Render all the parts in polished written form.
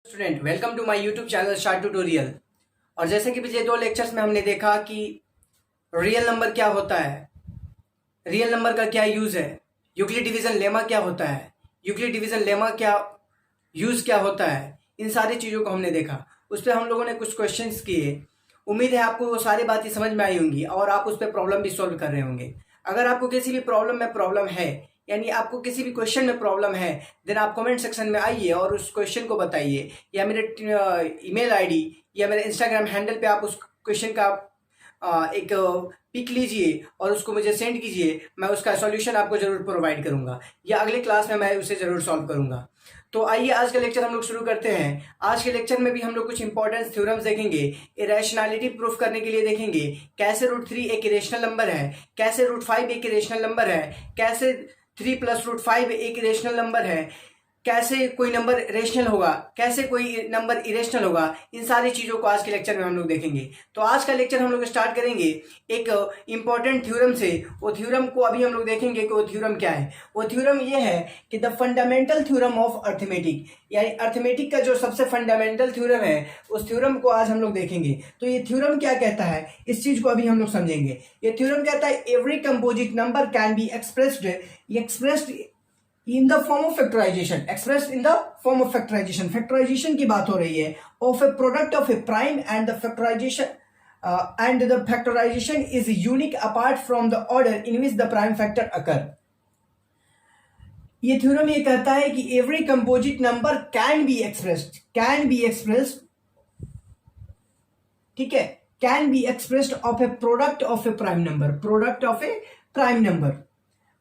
Student welcome to my YouTube channel short tutorial. और जैसे कि पिछले 2 लेक्चर्स में हमने देखा कि रियल नंबर क्या होता है, रियल नंबर का क्या यूज़ है, यूक्लिड डिवीजन लेमा क्या होता है, यूक्लिड डिवीजन लेमा क्या यूज़ क्या होता है, इन सारी चीज़ों को हमने देखा। उस पर हम लोगों ने कुछ क्वेश्चंस किए। उम्मीद है आपको वो सारी बातें समझ में आई होंगी और आप उस पर प्रॉब्लम भी सॉल्व कर रहे होंगे। अगर आपको किसी भी प्रॉब्लम है, यानी आपको किसी भी क्वेश्चन में प्रॉब्लम है, देन आप कमेंट सेक्शन में आइए और उस क्वेश्चन को बताइए, या मेरे ईमेल आईडी या मेरे इंस्टाग्राम हैंडल पे आप उस क्वेश्चन का एक पिक लीजिए और उसको मुझे सेंड कीजिए। मैं उसका सॉल्यूशन आपको जरूर प्रोवाइड करूंगा, या अगले क्लास में मैं उसे जरूर सॉल्व करूंगा। तो आइए आज का लेक्चर हम लोग शुरू करते हैं। आज के लेक्चर में भी हम लोग कुछ इंपॉर्टेंट थ्योरम्स देखेंगे, इरेशनैलिटी प्रूफ करने के लिए देखेंगे कैसे √3 एक इरेशनल नंबर है, कैसे √5 एक इरेशनल नंबर है, कैसे 3 + √5 एक इरेशनल नंबर है, कैसे कोई नंबर रेशनल होगा, कैसे कोई नंबर इरेशनल होगा। इन सारी चीज़ों को आज के लेक्चर में हम लोग देखेंगे। तो आज का लेक्चर हम लोग स्टार्ट करेंगे एक इंपॉर्टेंट थ्योरम से। वो थ्योरम को अभी हम लोग देखेंगे कि वो थ्योरम क्या है। वो थ्योरम ये है कि the fundamental theorem of arithmetic, यानी अर्थमेटिक का जो सबसे फंडामेंटल थ्योरम है, उस थ्योरम को आज हम लोग देखेंगे। तो ये थ्योरम क्या कहता है, इस चीज़ को अभी हम लोग समझेंगे। ये थ्योरम कहता है every composite number can be expressed in the form of factorization, expressed in the form of factorization। factorization की बात हो रही है of a product of a prime, and the factorization is unique apart from the order in which the prime factor occur। ये theorem ये कहता है कि every composite number can be expressed, ठीक है, can be expressed of a product of a prime number,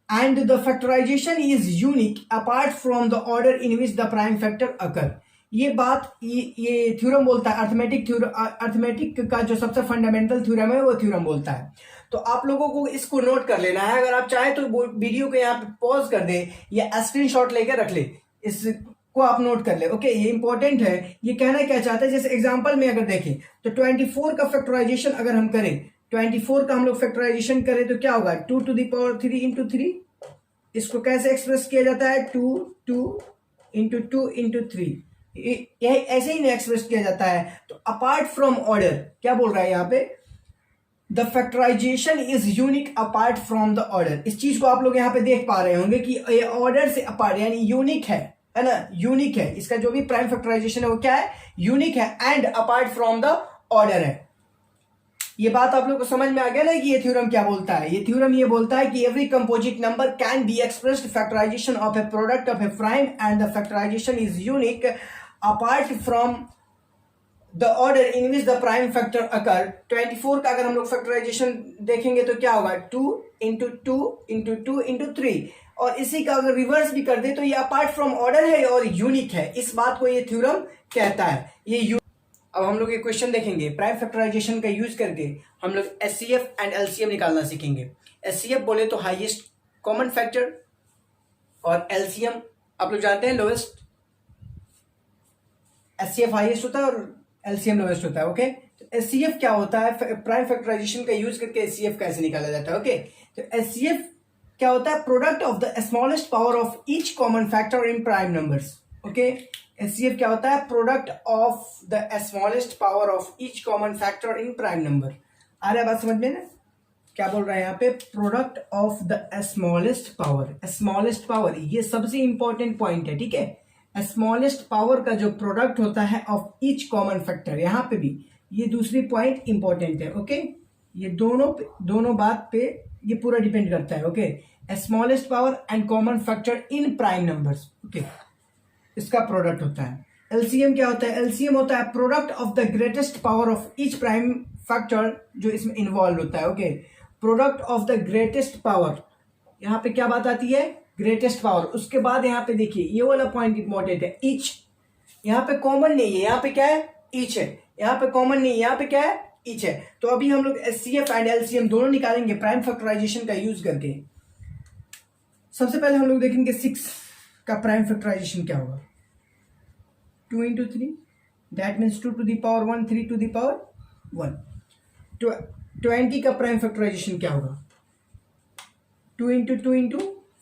and the factorization is unique apart from the order in which the prime factor occur। ये theorem बोलता है arithmetic का जो सबसे fundamental theorem है, वो थ्योरम बोलता है। तो आप लोगों को इसको नोट कर लेना है। अगर आप चाहे तो वीडियो को यहाँ पे पॉज कर दे या स्क्रीनशॉट लेकर रख ले, इसको आप नोट कर ले। ओके, ये इंपॉर्टेंट है। ये कहना क्या चाहता है, जैसे एग्जांपल में अगर देखें तो 24 का फैक्टराइजेशन अगर हम करें, 24 का हम लोग फैक्टराइजेशन करें तो क्या होगा, 2⁻³ इंटू 3। इसको कैसे एक्सप्रेस किया जाता है, 2 इंटू 2 इंटू 3। यह ऐसे ही नहीं एक्सप्रेस किया जाता है। तो अपार्ट फ्रॉम ऑर्डर क्या बोल रहा है यहाँ पे, the factorization is unique apart from the order. इस चीज को आप लोग यहाँ पे देख पा रहे होंगे कि ये ऑर्डर से अपार्ट, यानी यूनिक है ना, यूनिक है। इसका जो भी प्राइम फैक्टराइजेशन है वो क्या है, यूनिक है, and apart from the order है। ये बात आप लोग को समझ में आ गया ना कि ये थ्योरम क्या बोलता है। ये थ्योरम ये बोलता है कि every composite number can be expressed factorization of a product of a prime, and the factorization is unique apart from the order in which the prime factor occur. 24 का अगर हम लोग फैक्टराइजेशन देखेंगे तो क्या होगा, 2 इंटू 2 इंटू 2 इंटू 3। और इसी का अगर रिवर्स भी कर दे तो ये अपार्ट फ्रॉम ऑर्डर है और यूनिक है। इस बात को ये थ्योरम कहता है। ये अब हम लोग ये क्वेश्चन देखेंगे, प्राइम फैक्टराइजेशन का यूज करके हम लोग एचसीएफ एंड एलसीएम निकालना सीखेंगे। एचसीएफ बोले तो हाईएस्ट कॉमन फैक्टर, और एलसीएम आप लोग जानते हैं लोएस्ट। एचसीएफ हाईएस्ट होता है और एलसीएम लोएस्ट होता है। ओके, तो एचसीएफ क्या होता है, प्राइम फैक्टराइजेशन का यूज करके एचसीएफ कैसे निकाला जाता है। ओके, तो एचसीएफ क्या होता है, product of the smallest power of each common factor in prime numbers. Okay, HCF क्या होता है, product of the smallest power of each common factor in prime number. आ रहा है बात समझ में ना, क्या बोल रहा है यहाँ पे, product of the smallest power. Smallest power ये सबसे इंपॉर्टेंट पॉइंट है, ठीक है। स्मॉलेस्ट पावर का जो प्रोडक्ट होता है ऑफ ईच कॉमन फैक्टर, यहाँ पे भी ये दूसरी पॉइंट इंपॉर्टेंट है। ओके, ये दोनों बात पे ये पूरा डिपेंड करता है। Okay, smallest power and common factor in prime numbers. Okay, इसका प्रोडक्ट होता है। एलसीएम क्या होता है, एलसीएम होता है product of the greatest power of each prime factor जो इसमें इन्वॉल्व होता है। Okay, product of the greatest power, यहाँ पे क्या बात आती है, ग्रेटेस्ट पावर। उसके बाद यहाँ पे देखिए ये वाला पॉइंट इंपॉर्टेंट है, ईच। यहाँ पे कॉमन नहीं है, यहाँ पे क्या है, ईच है। यहाँ पे कॉमन नहीं है, यहाँ पे क्या है, ईच है। तो अभी हम लोग एचसीएफ एंड एलसीएम दोनों निकालेंगे प्राइम फैक्टराइजेशन का यूज करके। सबसे पहले हम लोग देखेंगे 6 का प्राइम फैक्टराइजेशन क्या होगा, 2 into 3, that means 2 to the power 1, 3 to the power 1। 20 का प्राइम फैक्टराइजेशन क्या होगा, 2 इंटू 2 इंटू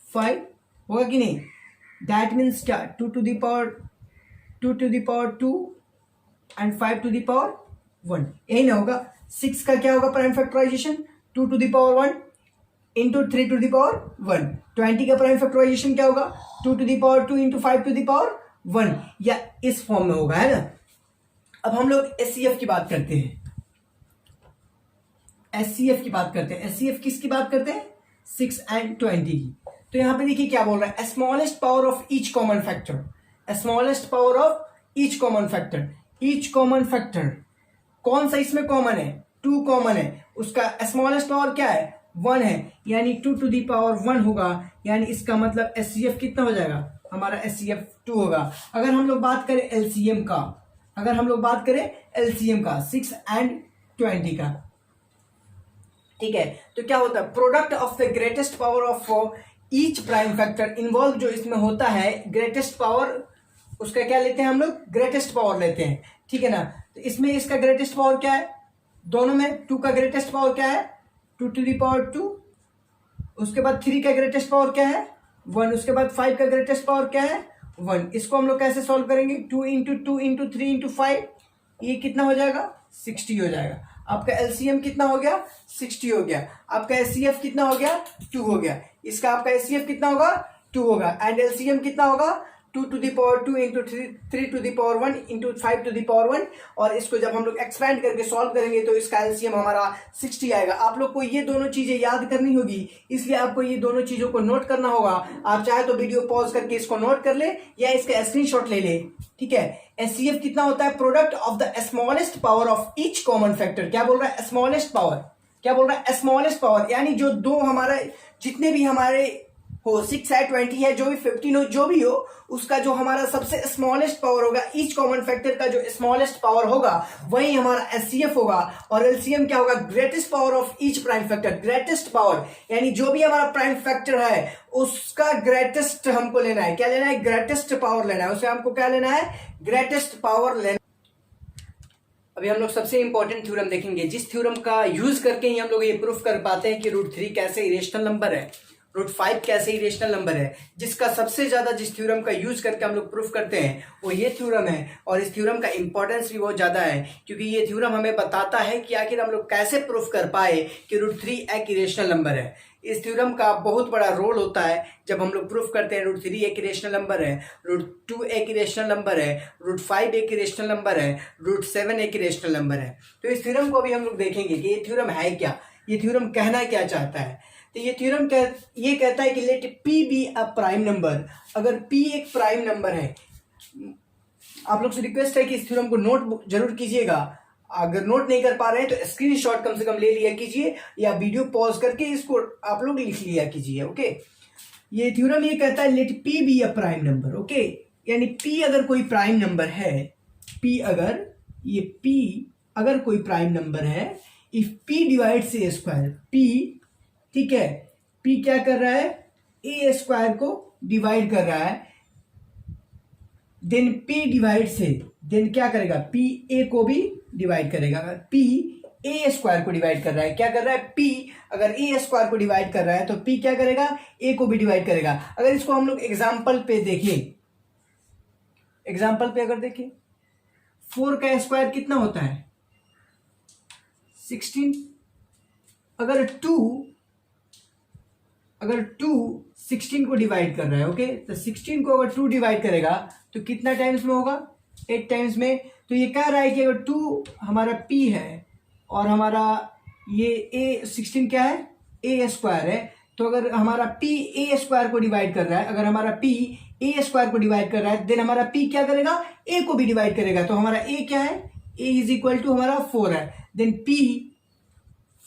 5 होगा कि नहीं, दैट मीन्स क्या, 2 टू द पावर 2 एंड 5 यही ना होगा। 6 का क्या होगा प्राइम फैक्टराइजेशन? 2 इंटू 3 20 का प्राइम फैक्टराइजेशन क्या होगा? 2 इंटू 5 या इस फॉर्म में होगा, है ना। अब हम लोग एचसीएफ की बात करते हैं। एचसीएफ किसकी बात करते हैं? 6 एंड 20 की। तो यहां पे देखिए क्या बोल रहा है, smallest power of each common factor. Smallest power of each common factor. Each common factor कौन सा इसमें कॉमन है? 2 कॉमन है, उसका स्मॉलेस्ट पावर क्या है? 1 है, यानी 2 होगा। यानी इसका मतलब एचसीएफ कितना हो जाएगा? हमारा एचसीएफ 2 होगा। अगर हम लोग बात करें एलसीएम का 6 एंड 20 का, ठीक है, तो क्या होता है? Product of the greatest power of each prime factor involve जो इसमें होता है, ग्रेटेस्ट पावर, उसका क्या लेते हैं हम लोग? ग्रेटेस्ट पावर लेते हैं, ठीक है ना। तो इसमें इसका ग्रेटेस्ट पावर क्या है? दोनों में 2 का ग्रेटेस्ट पावर क्या है? 2 उसके बाद 3 का ग्रेटेस्ट पावर क्या है? 1। उसके बाद 5 का ग्रेटेस्ट पावर क्या है? 1। इसको हम लोग कैसे सॉल्व करेंगे? 2 इंटू 3 इंटू 5, ये कितना हो जाएगा? 60 हो जाएगा। आपका एलसीएम कितना हो गया? 60 हो गया। आपका एचसीएफ कितना हो गया? 2 हो गया। इसका आपका एचसीएफ कितना होगा? 2 होगा। एंड एलसीएम कितना होगा? 2 इंटू 3 इंटू 5 और इसको जब हम लोग एक्सपेंड करके सॉल्व करेंगे तो इसका एलसीएम हमारा 60 आएगा। आप लोग को ये दोनों चीजें याद करनी होगी, इसलिए आपको ये दोनों चीजों को नोट करना होगा। आप चाहे तो वीडियो पॉज करके इसको नोट कर ले या इसका स्क्रीनशॉट ले ले, ठीक है। एचसीएफ कितना होता है? Product of the smallest power of each common factor. क्या बोल रहा है? Smallest power. क्या बोल रहा है? स्मॉलेस्ट पावर, यानी जो दो हमारे जितने भी हमारे हो, 6 है, 20 है, जो भी 15 हो, जो भी हो, उसका जो हमारा सबसे स्मॉलेस्ट पावर होगा, ईच कॉमन फैक्टर का जो स्मॉलेस्ट पावर होगा, वही हमारा एचसीएफ होगा। और एलसीएम क्या होगा? Greatest power of each prime factor. Greatest power यानी जो भी हमारा प्राइम फैक्टर है उसका ग्रेटेस्ट हमको लेना है। क्या लेना है? ग्रेटेस्ट पावर लेना है। उसे हमको क्या लेना है? ग्रेटेस्ट पावर लेना। अभी हम लोग सबसे इंपॉर्टेंट थ्योरम देखेंगे, जिस थ्योरम का यूज करके ही हम लोग ये प्रूफ कर पाते हैं कि √3 कैसे इरेशनल नंबर है, √5 कैसे इरेशनल नंबर है। जिसका सबसे ज्यादा जिस थ्योरम का यूज करके हम लोग प्रूफ करते हैं वो ये थ्योरम है। और इस थ्योरम का इंपॉर्टेंस भी बहुत ज्यादा है, क्योंकि ये थ्योरम हमें बताता है कि आखिर हम लोग कैसे प्रूफ कर पाए कि √3 एक इरेशनल नंबर है। इस थ्योरम का बहुत बड़ा रोल होता है जब हम लोग प्रूफ करते हैं √3 एक इरेशनल नंबर है, √2 एक इरेशनल नंबर है, √5 एक इरेशनल नंबर है, √7 एक इरेशनल नंबर है। तो इस थ्योरम को भी हम लोग देखेंगे कि ये थ्योरम है क्या, ये थ्योरम कहना क्या चाहता है। तो ये थ्योरम ये कहता है कि let P be a prime number. अगर P एक प्राइम नंबर है, आप लोग से रिक्वेस्ट है कि इस थ्योरम को नोट जरूर कीजिएगा। अगर नोट नहीं कर पा रहे हैं तो स्क्रीनशॉट कम से कम ले लिया कीजिए या वीडियो पॉज करके इसको आप लोग लिख लिया कीजिए, ओके। ये थ्योरम ये कहता है let P be a prime number, okay. यानी P अगर कोई प्राइम नंबर है, P अगर कोई प्राइम नंबर है, if P divides A square, P, ठीक है, P क्या कर रहा है? A स्क्वायर को डिवाइड कर रहा है, देन P डिवाइड से, देन क्या करेगा? P A को भी डिवाइड करेगा। अगर P A स्क्वायर को डिवाइड कर रहा है, क्या कर रहा है? P अगर A स्क्वायर को डिवाइड कर रहा है तो P क्या करेगा? A को भी डिवाइड करेगा। अगर इसको हम लोग एग्जाम्पल पे देखें, एग्जाम्पल पे अगर देखें, 4 का स्क्वायर कितना होता है? 16। अगर 2 16 को डिवाइड कर रहा है, ओके, तो 16 को अगर 2 डिवाइड करेगा तो कितना टाइम्स में होगा? 8 टाइम्स में। तो ये कह रहा है कि अगर 2 हमारा P है और हमारा ये 16 क्या है? A स्क्वायर है। तो अगर हमारा P A स्क्वायर को डिवाइड कर रहा है, अगर हमारा P A स्क्वायर को डिवाइड कर रहा है, देन हमारा P क्या करेगा? A को भी डिवाइड करेगा। तो हमारा A क्या है? A इज इक्वल टू हमारा 4 है। देन P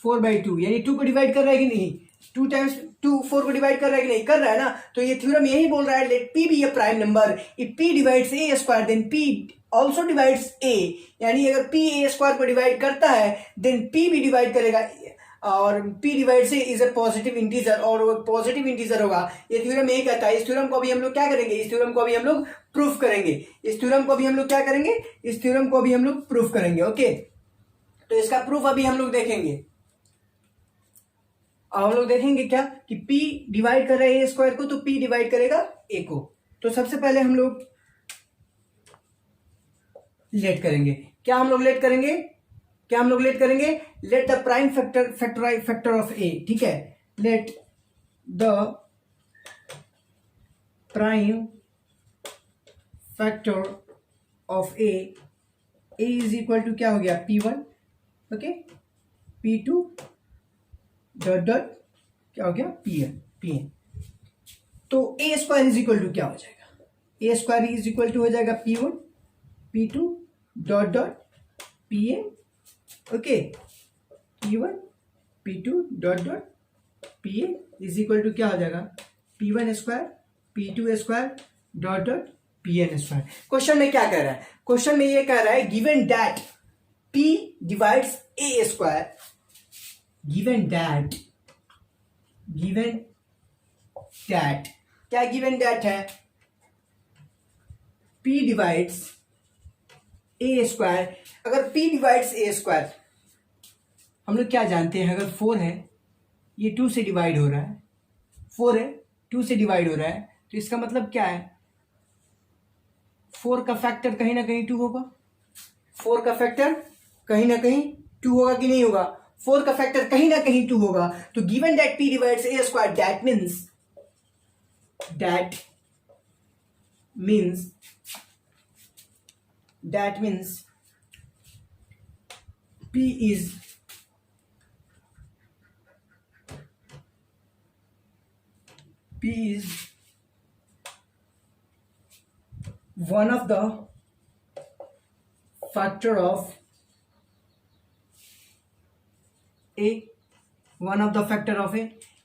4/2, यानी 2 को डिवाइड कर रहा है कि नहीं? 2 टाइम्स 2 4 को डिवाइड कर रहा है कि नहीं? कर रहा है ना। तो ये थ्योरम यही बोल रहा है let P be a prime number, if P divides A square then P also divides A। यानी अगर P A स्क्वायर को डिवाइड करता है देन P भी डिवाइड करेगा, और P डिवाइड से इज अ पॉजिटिव इंटीजर, और वो पॉजिटिव इंटीजर होगा। ये थ्योरम यही कहता है। इस थ्योरम को अभी हम लोग क्या करेंगे? इस थ्योरम को अभी हम लोग प्रूफ करेंगे। इस थ्योरम को अभी हम लोग क्या करेंगे? इस थ्योरम को अभी हम लोग प्रूफ करेंगे, ओके। तो इसका प्रूफ अभी हम लोग देखेंगे। अब हम लोग देखेंगे क्या कि P डिवाइड कर रहा है A स्क्वायर को, तो P डिवाइड करेगा A को। तो सबसे पहले हम लोग लेट करेंगे। क्या हम लोग लेट करेंगे? Let the prime factor of a, ठीक है, let the prime factor of a is equal to क्या हो गया, P1, okay, P2 dot dot क्या हो गया, Pn। तो A square is equal to क्या हो जाएगा, A square is equal to हो जाएगा P1 P2 dot dot Pn, okay, P1 P2 dot dot Pn is equal to क्या हो जाएगा, P1 square P2 square dot dot Pn square. Question में क्या कह रहा है? क्वेश्चन में ये कह रहा है given that P divides a square, given that क्या गिवन दैट है, P डिवाइड्स ए स्क्वायर। अगर P डिवाइड्स ए स्क्वायर, हम लोग क्या जानते हैं, अगर 4 है, ये 2 से डिवाइड हो रहा है, 4 है 2 से डिवाइड हो रहा है, तो इसका मतलब क्या है, 4 का फैक्टर कहीं ना कहीं 2 होगा, 4 का फैक्टर कहीं ना कहीं 2 होगा कि नहीं होगा, 4 का फैक्टर कहीं ना कहीं 2 होगा। तो given that P divides a square, that means P is one of the factor of a,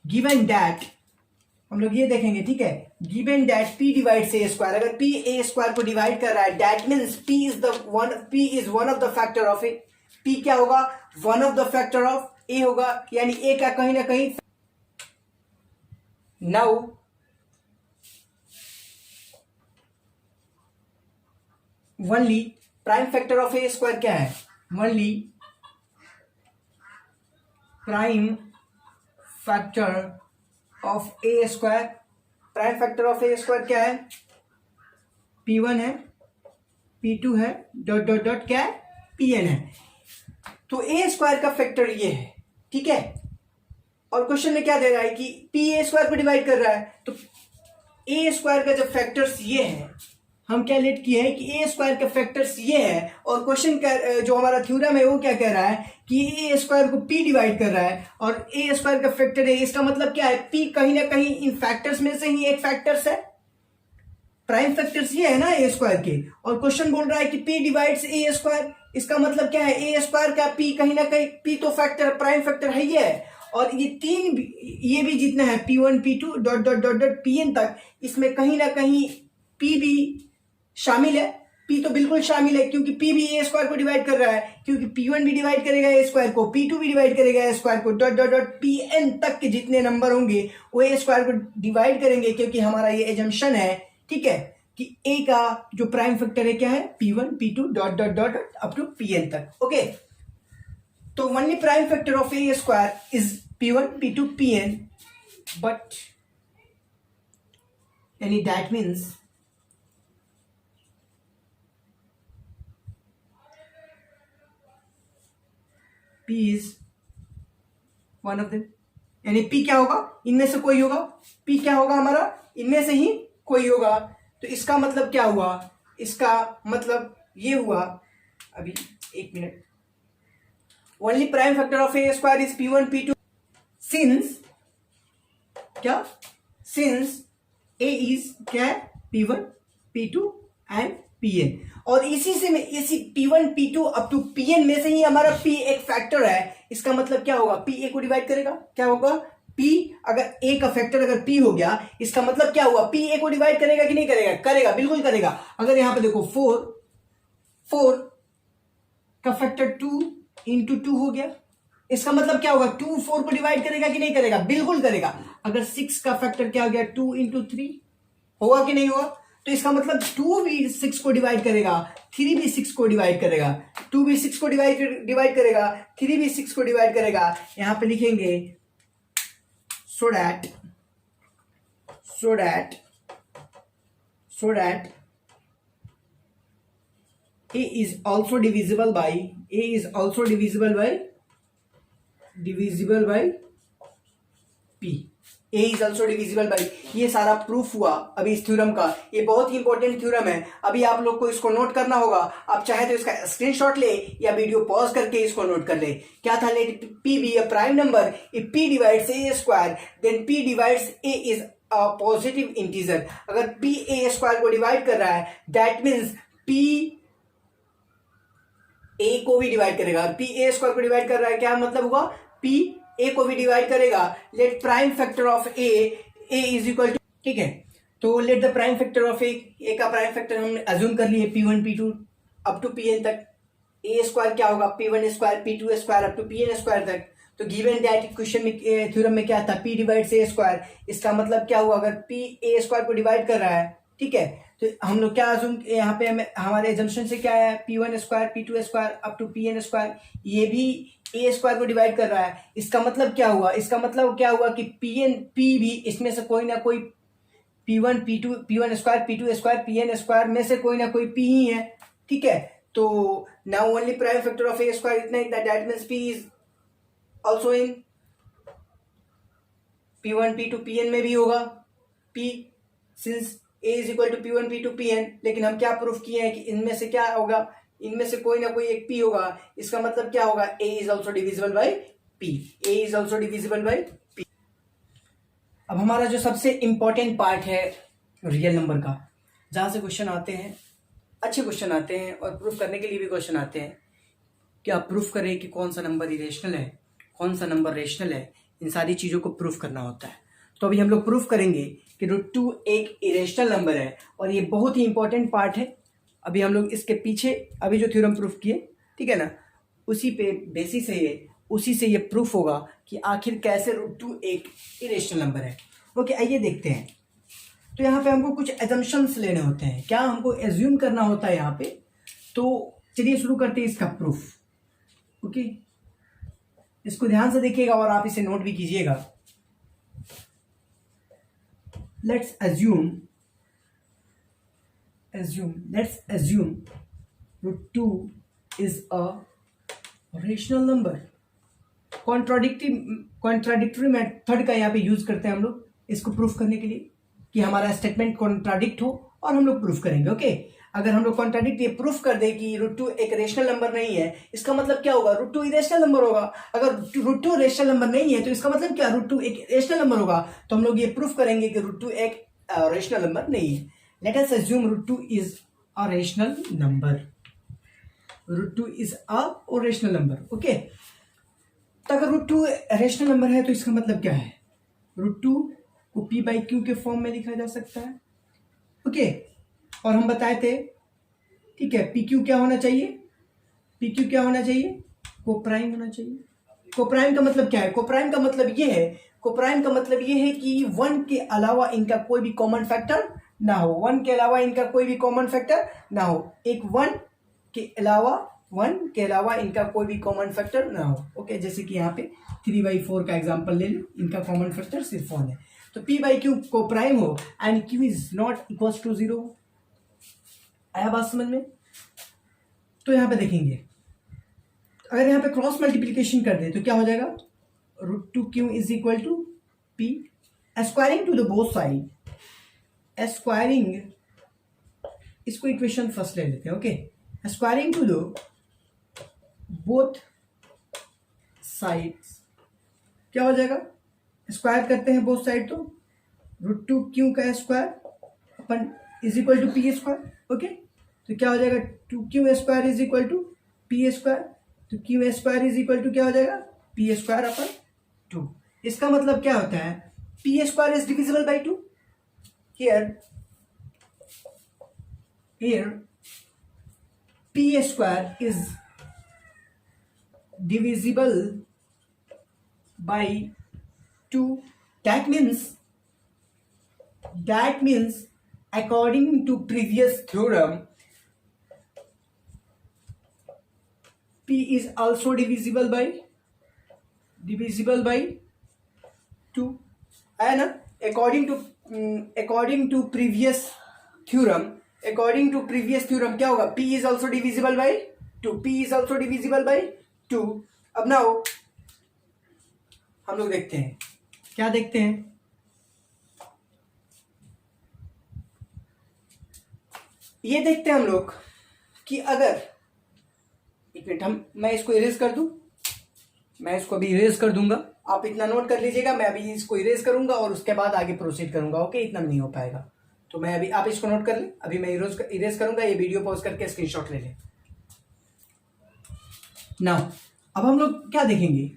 given that, हम लोग ये देखेंगे, ठीक है, given that P divides a square, अगर P ए स्क्वायर को डिवाइड कर रहा है, that means P is one of the factor of a. P क्या होगा, one of the factor of a होगा, यानी ए का कहीं ना कहीं। Now only prime factor of a square क्या है, only prime factor of a square, prime factor of a square क्या है, P1 है, P2 है, डॉट डॉट डॉट क्या है, Pn है। तो ए स्क्वायर का फैक्टर ये है, ठीक है, और क्वेश्चन में क्या दे रहा है कि P ए स्क्वायर को डिवाइड कर रहा है, तो ए स्क्वायर का जब फैक्टर्स ये है, हम क्या लेट किए हैं कि ए स्क्वायर का फैक्टर्स ये है, और क्वेश्चन का जो हमारा थ्योरम है वो क्या कह रहा है कि ए स्क्वायर को P डिवाइड कर रहा है, और ए स्क्वायर का फैक्टर है, इसका मतलब क्या है, P कहीं ना कहीं इन फैक्टर्स में से ही एक फैक्टर्स है, प्राइम फैक्टर्स ये है ना ए स्क्वायर के, और क्वेश्चन बोल रहा है कि P डिवाइड्स ए स्क्वायर, इसका मतलब क्या है, ए स्क्वायर का P कहीं ना कहीं, P तो फैक्टर, प्राइम फैक्टर है ये है, और ये तीन ये भी जितना है P1 P2 dot dot dot dot Pn तक, इसमें कहीं ना कहीं P भी शामिल है, P तो बिल्कुल शामिल है, क्योंकि P भी ए स्क्वायर को डिवाइड कर रहा है, क्योंकि P1 भी डिवाइड करेगा ए स्क्वायर को, P2 भी डिवाइड करेगा ए स्क्वायर को, डॉट डॉट डॉट Pn तक के जितने नंबर होंगे वो ए स्क्वायर को डिवाइड करेंगे, क्योंकि हमारा ये एजम्पशन है, ठीक है, कि ए का जो प्राइम फैक्टर है क्या है, P1 P2 dot dot dot up to Pn तक, ओके। तो only prime factor of a square is P1 P2 Pn, but यानी that means P is one of them, यानी P क्या होगा, इनमें से कोई होगा, P क्या होगा हमारा, इनमें से ही कोई होगा। तो इसका मतलब क्या हुआ, इसका मतलब ये हुआ, अभी एक minute, only prime factor of a square is P1 P2 since क्या, सिंस ए इज क्या है, P1 P2 एंड Pn, और इसी P1 P2 up to Pn में से ही हमारा P एक फैक्टर है, इसका मतलब क्या होगा, P ए को डिवाइड करेगा, क्या होगा, P अगर ए का फैक्टर अगर P हो गया, इसका मतलब क्या हुआ, P ए को डिवाइड करेगा कि नहीं करेगा, करेगा, बिल्कुल करेगा। अगर यहां पे देखो 4 का फैक्टर 2 इंटू 2 हो गया, इसका मतलब क्या होगा, 2 4 को डिवाइड करेगा कि नहीं करेगा, बिल्कुल करेगा। अगर 6 का फैक्टर क्या हो गया, 2 इंटू 3 होगा कि नहीं होगा, तो इसका मतलब 2 भी 6 को डिवाइड करेगा, 3 भी 6 को डिवाइड करेगा, 2 भी 6 को डिवाइड करेगा, 3 भी 6 को डिवाइड करेगा। यहां पे लिखेंगे so that A is also divisible by P. A is also divisible by, ये सारा प्रूफ हुआ अभी इस थ्योरम का। ये बहुत ही इंपॉर्टेंट थ्योरम है। अभी आप लोग को इसको नोट करना होगा। आप चाहे तो इसका स्क्रीनशॉट ले या वीडियो पॉज करके इसको नोट कर ले। क्या था? Let P be a prime number if P divides A square then P divides A is a positive integer. अगर P A स्क्वायर को डिवाइड कर रहा है दैट मीन्स P A को भी डिवाइड करेगा। P A स्क्वायर को divide कर रहा है, क्या मतलब हुआ? P A को भी डिवाइड करेगा। Let prime factor of A is equal to, ठीक है, तो let the prime factor of A का प्राइम फैक्टर हमने अज्यूम कर लिए P1 P2 up to Pn तक। A स्क्वायर क्या होगा? P1 square P2 square up to Pn square तक। तो गिवन दैट क्वेश्चन में थ्योरम में क्या था? P divides A square. इसका मतलब क्या हुआ? अगर P A स्क्वायर को डिवाइड कर रहा है, ठीक है, तो हम लोग क्या अज्यूम, यहाँ पे हमें हमारे एजम्पशन से क्या है? P1 square P2 square up to Pn square, ये भी A स्क्वायर को डिवाइड कर रहा है। इसका मतलब क्या हुआ? इसका मतलब क्या हुआ कि P भी इसमें से कोई ना कोई P1 square P2 square Pn square में से कोई ना कोई P ही है, ठीक है। तो now only prime factor of A square इतना ही, that means P is also in P1 P2 Pn में भी होगा P, since A is equal to P1 P2 Pn। लेकिन हम क्या प्रूफ किए हैं कि इनमें से क्या होगा? इनमें से कोई ना कोई एक P होगा। इसका मतलब क्या होगा? A is also divisible by P। A is also divisible by P। अब हमारा जो सबसे इंपॉर्टेंट पार्ट है रियल नंबर का, जहां से क्वेश्चन आते हैं, अच्छे क्वेश्चन आते हैं और प्रूफ करने के लिए भी क्वेश्चन आते हैं कि आप प्रूफ करें कि कौन सा नंबर इरेशनल है, कौन सा नंबर रेशनल है। इन सारी चीज़ों को प्रूफ करना होता है। तो अभी हम लोग प्रूफ करेंगे कि √2 एक इरेशनल नंबर है और ये बहुत ही इंपॉर्टेंट पार्ट है। अभी हम लोग इसके पीछे अभी जो थ्योरम प्रूफ किए, ठीक है ना, उसी पे बेसिस है ये, उसी से ये प्रूफ होगा कि आखिर कैसे √2 एक इरेशनल नंबर है। ओके, आइए देखते हैं। तो यहाँ पे हमको कुछ एजम्पशंस लेने होते हैं, क्या हमको एज्यूम करना होता है यहाँ पे। तो चलिए शुरू करते हैं इसका प्रूफ। ओके, इसको ध्यान से देखिएगा और आप इसे नोट भी कीजिएगा। let's assume √2 is a rational number। Contradictory method का यहाँ पे यूज करते हैं हम लोग इसको प्रूफ करने के लिए कि हमारा स्टेटमेंट कॉन्ट्राडिक्ट हो और हम लोग प्रूफ करेंगे। ओके, अगर हम लोग कॉन्ट्राडिक्ट ये प्रूफ कर दे कि √2 एक रेशनल नंबर नहीं है, इसका मतलब क्या होगा? √2 इरेशनल नंबर होगा। अगर √2 रेशनल नंबर नहीं है तो इसका मतलब क्या? √2 एक रेशनल नंबर होगा। तो हम लोग ये प्रूफ करेंगे कि √2 एक रेशनल नंबर नहीं है। Let us assume √2 is a rational number. √2 is a rational number. Okay, तो अगर √2 रेशनल नंबर है तो इसका मतलब क्या है? √2 को P/Q के फॉर्म में लिखा जा सकता है। ओके, और हम बताए थे, ठीक है, PQ क्या होना चाहिए? PQ क्या होना चाहिए? कोप्राइम होना चाहिए। कोप्राइम का मतलब क्या है? कोप्राइम का मतलब ये है, कोप्राइम का मतलब ये है कि 1 के अलावा इनका कोई भी कॉमन फैक्टर ना हो। 1 के अलावा इनका कोई भी कॉमन फैक्टर ना हो। एक 1 के अलावा इनका कोई भी कॉमन फैक्टर ना हो। ओके, जैसे कि यहाँ पे 3/4 का एग्जांपल ले लो, इनका कॉमन फैक्टर सिर्फ 1 है। तो P/Q कोप्राइम हो and Q is not equals to 0। आया बात समझ में? तो यहां पे देखेंगे, अगर यहां पे क्रॉस मल्टीप्लीकेशन कर दे तो क्या हो जाएगा? √2Q is equal to P squaring to the both side. Squaring, इसको इक्वेशन फर्स्ट ले लेते हैं। Okay, squaring to the both sides क्या हो जाएगा? स्क्वायर करते हैं बोथ साइड तो √2Q का square upon is equal to P square. Okay, तो क्या हो जाएगा? 2Q square is equal to P square. तो Q square is equal to क्या हो जाएगा? P square upon 2। इसका मतलब क्या होता है? P square is divisible by 2। Here P square is divisible by 2। that means according to previous theorem P is also divisible by 2 है ना। according to previous theorem according to previous theorem क्या होगा, p is also divisible by 2, p is also divisible by 2। अब now हम लोग देखते हैं, क्या देखते हैं, ये देखते हैं हम लोग कि अगर, एक मिनट, मैं इसको इरेज कर दूं, मैं इसको अभी इरेज कर दूंगा, आप इतना नोट कर लीजिएगा, मैं अभी इसको इरेज करूंगा और उसके बाद आगे प्रोसीड करूंगा। ओके, इतना नहीं हो पाएगा तो मैं अभी, आप इसको नोट कर ले, अभी मैं इरेज करूंगा, ये वीडियो पॉज करके स्क्रीनशॉट ले लें। नाउ अब हम लोग क्या देखेंगे,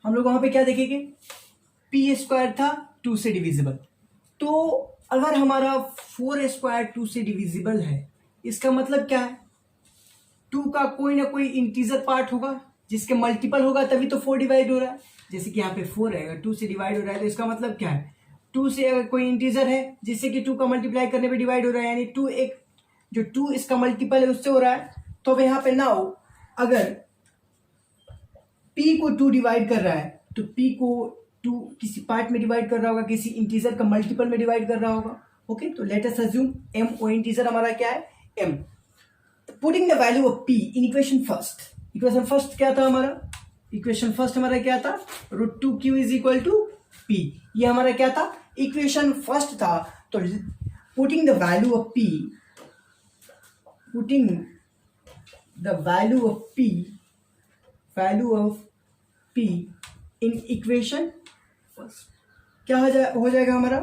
हम लोग वहां पे क्या देखेंगे, पी स्क्वायर था 2 से डिविजिबल, तो अगर हमारा 4 स्क्वायर 2 से डिविजिबल है, इसका मतलब क्या है, 2 का कोई ना कोई इंटीजर पार्ट होगा जिसके मल्टीपल होगा तभी तो 4 डिवाइड हो रहा है। जैसे कि यहाँ पे 4 है, अगर 2 से डिवाइड हो रहा है तो इसका मतलब क्या है, 2 से अगर कोई इंटीजर है जिससे कि 2 का मल्टीप्लाई करने पे डिवाइड हो रहा है, यानी 2 एक जो 2 इसका मल्टीपल है उससे हो रहा है। तो अब यहाँ पे नाउ अगर p को 2 डिवाइड कर रहा है तो p को 2 किसी पार्ट में डिवाइड कर रहा होगा, किसी इंटीजर का मल्टीपल में डिवाइड कर रहा होगा। ओके, तो लेट अस अज्यूम m, वो इंटीजर हमारा क्या है, m। Putting the value of p in equation first, equation first क्या था हमारा, इक्वेशन फर्स्ट हमारा क्या था, √2q is equal to p, ये हमारा क्या था, इक्वेशन फर्स्ट था। तो putting the value of p, putting the value of p, value of p in equation first, क्या हो जाएगा हमारा,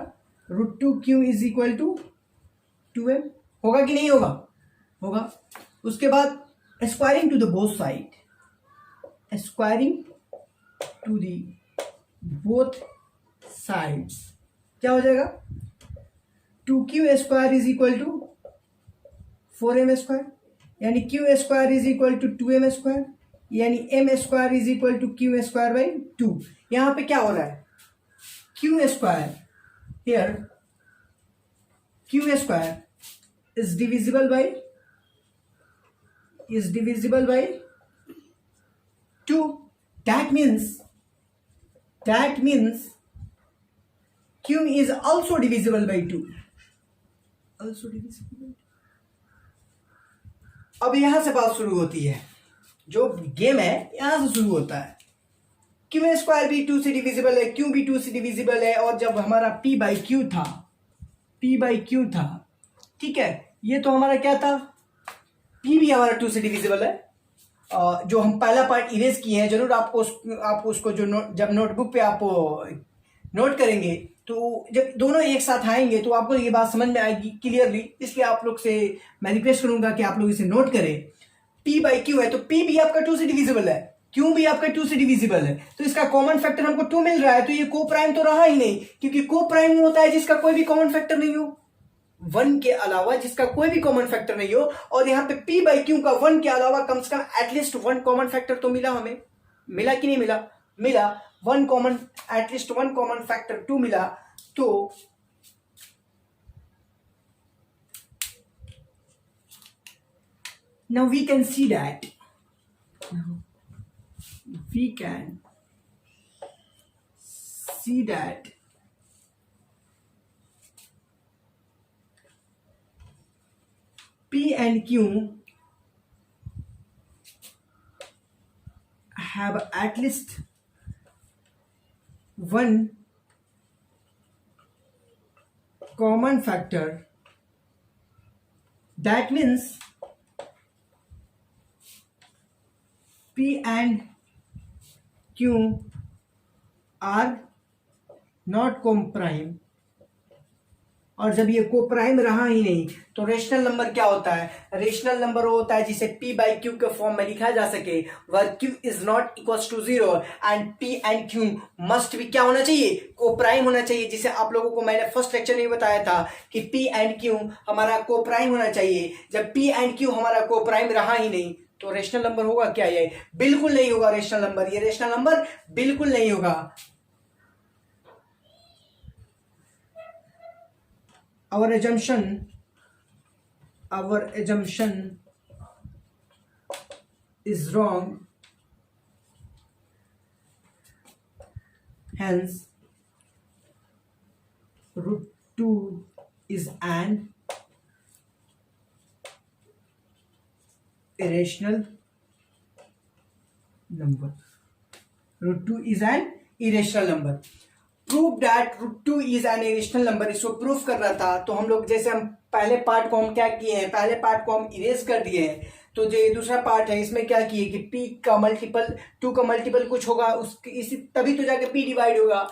√2q is equal to 2m, होगा कि नहीं होगा, होगा। उसके बाद squaring to the both side, squaring to the both sides, क्या हो जाएगा, 2q square is equal to 4m square, यानी q square is equal to 2m square, यानी m square is equal to q square by 2। यहां पे क्या हो रहा है, q square, here q square is divisible by 2, that means q is also divisible by 2, also divisible by 2। अब यहां से बात शुरू होती है, जो गेम है यहां से शुरू होता है, क्यू स्क्वायर भी 2 से डिविजिबल है, क्यू भी 2 से डिविजिबल है, और जब हमारा p बाई क्यू था, ठीक है, ये तो हमारा क्या था, p भी हमारा 2 से डिविजिबल है। जो हम पहला पार्ट इरेज किए हैं, जरूर आपको उसको जो जब नोटबुक पे आप नोट करेंगे तो जब दोनों एक साथ आएंगे तो आपको ये बात समझ में आएगी क्लियरली। इसलिए आप लोग से मैं रिक्वेस्ट करूंगा कि आप लोग इसे नोट करें। p बाई क्यू है तो p भी आपका 2 से डिविजिबल है, q भी आपका 2 से डिविजिबल है, तो इसका कॉमन फैक्टर हमको 2 मिल रहा है, तो ये को प्राइम तो रहा ही नहीं, क्योंकि को प्राइम होता है जिसका कोई भी कॉमन फैक्टर नहीं हो, 1 के अलावा जिसका कोई भी कॉमन फैक्टर नहीं हो। और यहाँ पे p बाई क्यू का 1 के अलावा कम से कम एटलीस्ट 1 कॉमन फैक्टर तो मिला, हमें मिला कि नहीं मिला, मिला 1 कॉमन, एटलीस्ट 1 कॉमन फैक्टर 2 मिला। तो now we can see that P and Q have at least 1 common factor. That means P and Q are not co-prime, और जब ये को प्राइम रहा ही नहीं तो रेशनल नंबर क्या होता है, रेशनल नंबर होता है जिसे p बाई क्यू के फॉर्म में लिखा जा सके, where q is not equals to 0 and p and q must भी क्या होना चाहिए, को प्राइम होना चाहिए, जिसे आप लोगों को मैंने फर्स्ट लेक्चर में बताया था कि p एंड q हमारा को प्राइम होना चाहिए। जब p एंड q हमारा को प्राइम रहा ही नहीं तो रेशनल नंबर होगा क्या, ये बिल्कुल नहीं होगा रेशनल नंबर, ये रेशनल नंबर बिल्कुल नहीं होगा। Our assumption is wrong, hence √2 is an irrational number. Root 2 is an irrational number. Prove that root 2 is an irrational number. इसको प्रूफ करना था, तो हम लोग जैसे हम पहले पार्ट को हम क्या किए हैं, पहले पार्ट को हम इरेज कर दिए हैं, तो जो ये दूसरा पार्ट है इसमें क्या किए कि p का मल्टीपल 2 का मल्टीपल कुछ होगा, उसके इसी तभी तो जाके p डिवाइड होगा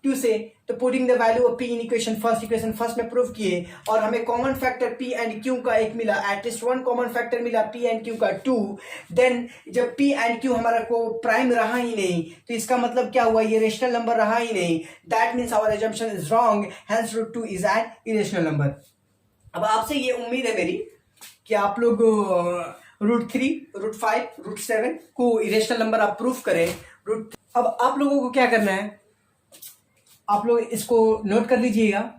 2 से। तो putting the value of p in equation first में प्रूफ किए, और हमें common factor p and q का एक मिला, एटलीस्ट वन कॉमन फैक्टर मिला p एंड q का 2। देन जब p एंड q हमारा को प्राइम रहा ही नहीं, तो इसका मतलब क्या हुआ, ये रेशनल नंबर रहा ही नहीं। That means our assumption is wrong, hence root 2 is an irrational number. अब आपसे ये उम्मीद है मेरी कि आप लोग रूट 3, रूट 5, रूट 7 को इरेशनल नंबर आप प्रूफ करें। अब आप लोगों को क्या करना है, आप लोग इसको नोट कर लीजिएगा,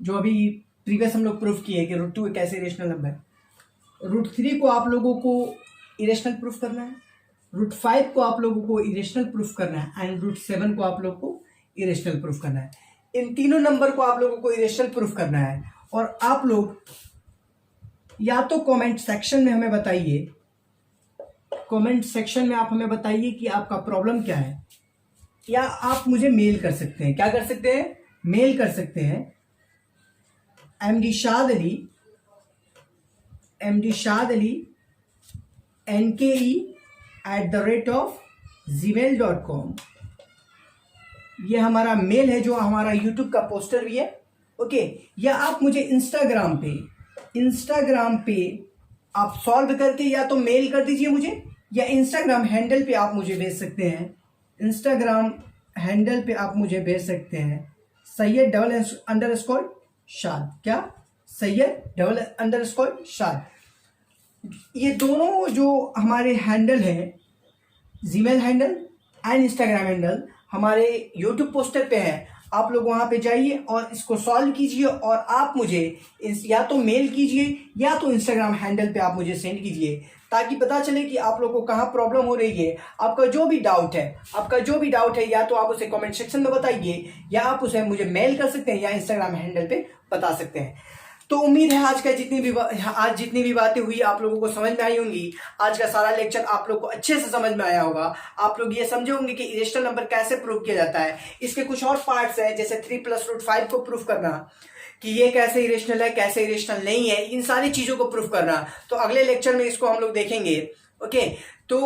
जो अभी प्रीवियस हम लोग प्रूफ किए कि रूट 2 कैसे इरेशनल नंबर है। रूट 3 को आप लोगों को इरेशनल प्रूफ करना है, रूट 5 को आप लोगों को इरेशनल प्रूफ करना है, एंड रूट 7 को आप लोग को इरेशनल प्रूफ करना है। इन तीनों नंबर को आप लोगों को इरेशनल प्रूफ करना है, और आप लोग या तो कमेंट सेक्शन में हमें बताइए, कमेंट सेक्शन में आप हमें बताइए कि आपका प्रॉब्लम क्या है, या आप मुझे मेल कर सकते हैं। क्या कर सकते हैं, मेल कर सकते हैं md शाद अली nke@gmail.com। ये हमारा मेल है, जो हमारा यूट्यूब का पोस्टर भी है, ओके। या आप मुझे इंस्टाग्राम पे आप सॉल्व करके या तो मेल कर दीजिए मुझे, या इंस्टाग्राम हैंडल पे आप मुझे भेज सकते हैं। इंस्टाग्राम हैंडल पे आप मुझे भेज सकते हैं Syed__Shad। क्या, Syed__Shad। ये दोनों जो हमारे हैंडल है, Gmail handle and Instagram handle, हमारे यूट्यूब पोस्टर पे है। आप लोग वहां पे जाइए और इसको सॉल्व कीजिए, और आप मुझे या तो मेल कीजिए या तो इंस्टाग्राम हैंडल पे आप मुझे सेंड कीजिए, ताकि पता चले कि आप लोग को कहाँ प्रॉब्लम हो रही है। आपका जो भी डाउट है या तो आप उसे कमेंट सेक्शन में बताइए, या आप उसे मुझे मेल कर सकते हैं, या इंस्टाग्राम हैंडल पे बता सकते हैं। तो उम्मीद है आज जितनी भी बातें हुई आप लोगों को समझ में आई होंगी। आज का सारा लेक्चर आप लोग को अच्छे से समझ में आया होगा। आप लोग ये समझे होंगे कि इरेशनल नंबर कैसे प्रूव किया जाता है। इसके कुछ और पार्ट्स हैं, जैसे 3 + √5 को प्रूफ करना, कि ये कैसे इरेशनल है, कैसे इरेशनल नहीं है, इन सारी चीजों को प्रूफ करना। तो अगले लेक्चर में इसको हम लोग देखेंगे, ओके। तो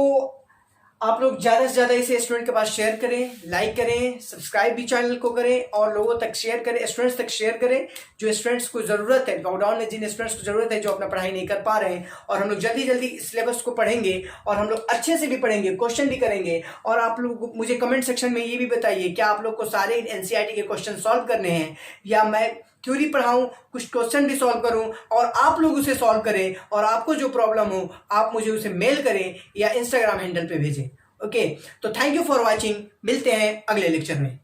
आप लोग ज्यादा से ज्यादा इसे स्टूडेंट के पास शेयर करें, लाइक करें, सब्सक्राइब भी चैनल को करें, और लोगों तक शेयर करें, स्टूडेंट्स तक शेयर करें, जो स्टूडेंट्स को जरूरत है, लॉकडाउन में जिन स्टूडेंट्स को जरूरत है, जो अपना पढ़ाई नहीं कर पा रहे हैं। और हम लोग जल्दी जल्दी सिलेबस को पढ़ेंगे, और हम लोग अच्छे से भी पढ़ेंगे, क्वेश्चन भी करेंगे। और आप लोग मुझे कमेंट सेक्शन में ये भी बताइए, क्या आप लोग को सारे एनसीईआरटी के क्वेश्चन सॉल्व करने हैं, या मैं थ्योरी पढ़ाऊं, कुछ क्वेश्चन भी सॉल्व करूं, और आप लोग उसे सॉल्व करें, और आपको जो प्रॉब्लम हो आप मुझे उसे मेल करें या इंस्टाग्राम हैंडल पे भेजें, ओके। तो थैंक यू फॉर वॉचिंग, मिलते हैं अगले लेक्चर में।